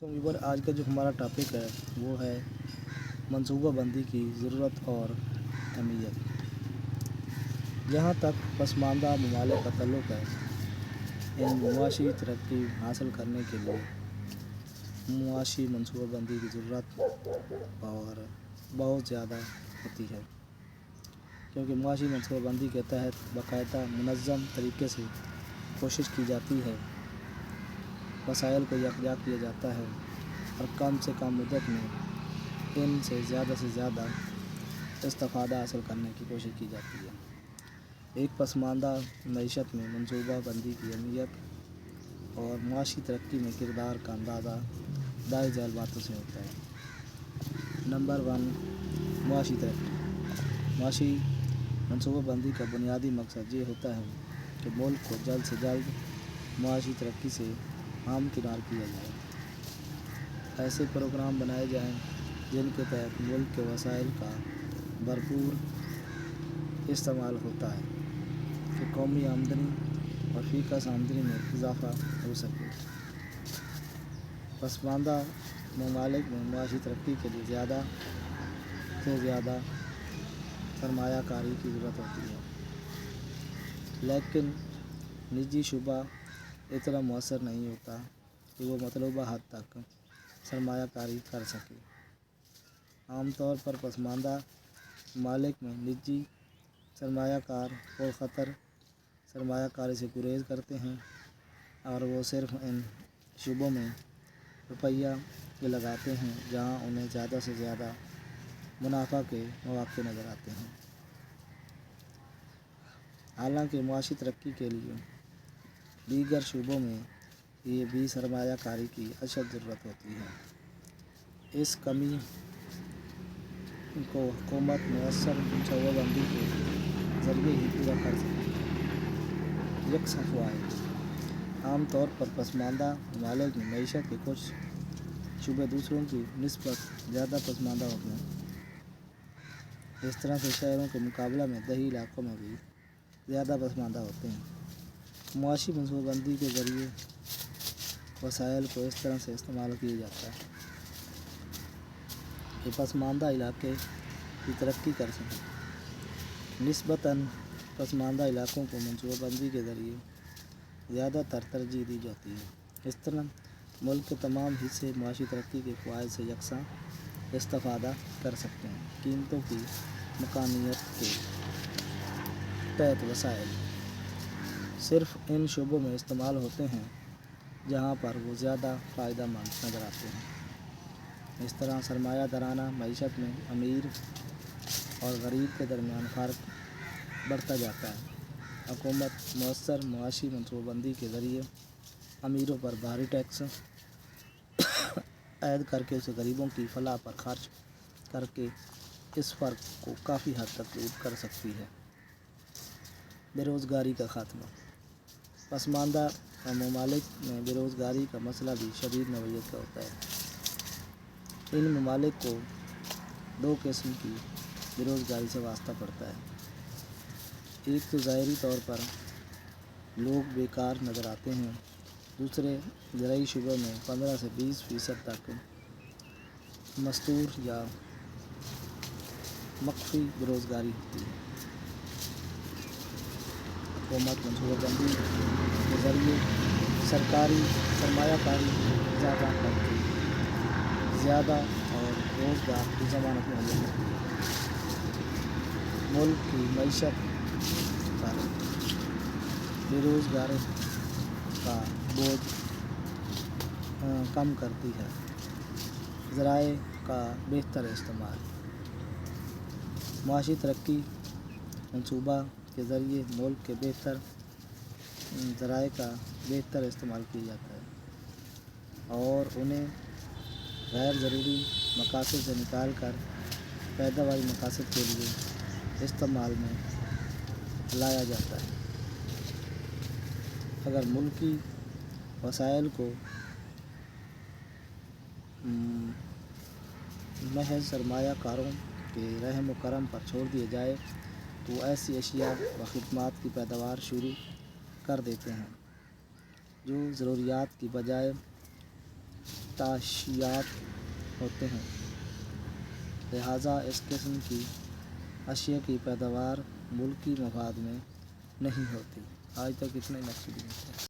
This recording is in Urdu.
تو ویور آج کا جو ہمارا ٹاپک ہے وہ ہے منصوبہ بندی کی ضرورت اور اہمیت۔ جہاں تک پسماندہ ممالک کا تعلق ہے، ان معاشی ترقی حاصل کرنے کے لیے معاشی منصوبہ بندی کی ضرورت اور بہت زیادہ ہوتی ہے، کیونکہ معاشی منصوبہ بندی کے تحت باقاعدہ منظم طریقے سے کوشش کی جاتی ہے، وسائل کو یکجا کیا جاتا ہے اور کم سے کم مدت میں ان سے زیادہ استفادہ حاصل کرنے کی کوشش کی جاتی ہے۔ ایک پسماندہ معیشت میں منصوبہ بندی کی اہمیت اور معاشی ترقی میں کردار کا اندازہ دائیں ذیل باتوں سے ہوتا ہے۔ نمبر 1، معاشی ترقی۔ معاشی منصوبہ بندی کا بنیادی مقصد یہ ہوتا ہے کہ ملک کو جلد سے جلد معاشی ترقی سے ہمکنار کیا جائے۔ ایسے پروگرام بنائے جائیں جن کے تحت ملک کے وسائل کا بھرپور استعمال ہوتا ہے کہ قومی آمدنی اور فی کس آمدنی میں اضافہ ہو سکے۔ پسماندہ ممالک میں معاشی ترقی کے لیے زیادہ سے زیادہ سرمایہ کاری کی ضرورت ہوتی ہے، لیکن نجی شعبہ اتنا مؤثر نہیں ہوتا کہ وہ مطلوبہ حد تک سرمایہ کاری کر سکے۔ عام طور پر پسماندہ ممالک میں نجی سرمایہ کار پرخطر سرمایہ کاری سے گریز کرتے ہیں اور وہ صرف ان شعبوں میں روپیہ لگاتے ہیں جہاں انہیں زیادہ سے زیادہ منافع کے مواقع نظر آتے ہیں۔ حالانکہ معاشی ترقی کے لیے دیگر شعبوں میں یہ بھی سرمایہ کاری کی اشد ضرورت ہوتی ہے۔ اس کمی کو حکومت مؤثر منصوبہ بندی کے ذریعے ہی پورا کر سکتی ہے۔ یکساں فوائد۔ عام طور پر پسماندہ ممالک میں معیشت کے کچھ شعبے دوسروں کی نسبت زیادہ پسماندہ ہوتے ہیں۔ اس طرح سے شہروں کے مقابلہ میں دیہی علاقوں میں بھی زیادہ پسماندہ ہوتے ہیں۔ معاشی منصوبہ بندی کے ذریعے وسائل کو اس طرح سے استعمال کیا جاتا ہے کہ پسماندہ علاقے کی ترقی کر سکیں۔ نسبتاً پسماندہ علاقوں کو منصوبہ بندی کے ذریعے زیادہ تر ترجیح دی جاتی ہے۔ اس طرح ملک کے تمام حصے معاشی ترقی کے فوائد سے یکساں استفادہ کر سکتے ہیں۔ قیمتوں کی مقننیت کے تحت وسائل صرف ان شعبوں میں استعمال ہوتے ہیں جہاں پر وہ زیادہ فائدہ مند نظر آتے ہیں۔ اس طرح سرمایہ دارانہ معیشت میں امیر اور غریب کے درمیان فرق بڑھتا جاتا ہے۔ حکومت مؤثر معاشی منصوبہ بندی کے ذریعے امیروں پر بھاری ٹیکس عائد کر کے اسے غریبوں کی فلاح پر خرچ کر کے اس فرق کو کافی حد تک دور کر سکتی ہے۔ بے روزگاری کا خاتمہ۔ پسماندہ ممالک میں بے روزگاری کا مسئلہ بھی شدید نوعیت کا ہوتا ہے۔ ان ممالک کو دو قسم کی بے روزگاری سے وابستہ پڑتا ہے۔ ایک تو ظاہری طور پر لوگ بیکار نظر آتے ہیں، دوسرے زرعی شعبے میں 15 سے 20% تک مستور یا مخفی بے روزگاری ہوتی ہے۔ حکومت منصوبہ بندی کے ذریعے سرکاری سرمایہ کاری اضافہ کر کے زیادہ اور روزگار کی ضمانت مہیا کرتی ہے۔ ملک کی معیشت پر بے روزگاری کا بوجھ کم کرتی ہے۔ ذرائع کا بہتر استعمال۔ معاشی ترقی منصوبہ کے ذریعے ملک کے بہتر ذرائع کا بہتر استعمال کیا جاتا ہے اور انہیں غیر ضروری مقاصد سے نکال کر پیداواری مقاصد کے لیے استعمال میں لایا جاتا ہے۔ اگر ملکی وسائل کو محض سرمایہ کاروں کے رحم و کرم پر چھوڑ دیا جائے تو وہ ایسی اشیاء و خدمات کی پیداوار شروع کر دیتے ہیں جو ضروریات کی بجائے تعشیات ہوتے ہیں، لہٰذا اس قسم کی اشیاء کی پیداوار ملکی مفاد میں نہیں ہوتی۔ آج تک اتنے مقصود ہیں۔